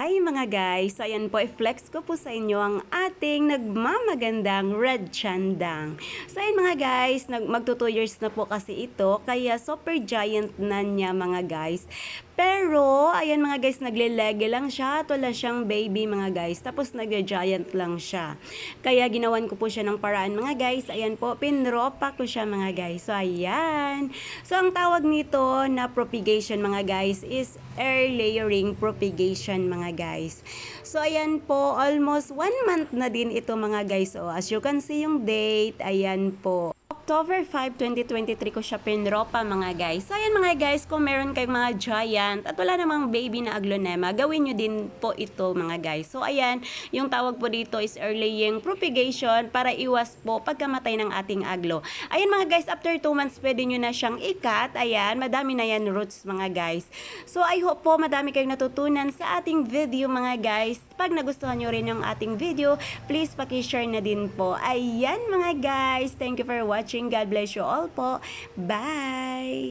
Hi mga guys! So ayan po, i-flex ko po sa inyo ang ating nagmamagandang red chandang. So ayan mga guys, magto 2 years na po kasi ito, kaya super giant na niya mga guys. Pero, ayan mga guys, naglelege lang siya, wala siyang baby mga guys, tapos nagja-giant lang siya. Kaya ginawan ko po siya ng paraan mga guys, ayan po, pinropa ko siya mga guys. So ayan. So ang tawag nito na propagation mga guys is air layering propagation mga guys. So ayan po, almost 1 month na din ito mga guys. So as you can see yung date, ayan po. October 5, 2023 ko siya pinropa mga guys. So ayan mga guys, kung meron kayong mga giant at wala namang baby na aglonema, gawin nyo din po ito mga guys. So ayan, yung tawag po dito is air layering propagation para iwas po pagkamatay ng ating aglo. Ayan mga guys, after 2 months pwede nyo na siyang ikat. Ayan, madami na yan roots mga guys. So I hope po madami kayong natutunan sa ating video mga guys. Pag nagustuhan nyo rin yung ating video, please paki-share na din po. Ayan mga guys, thank you for watching. God bless you all po. Bye!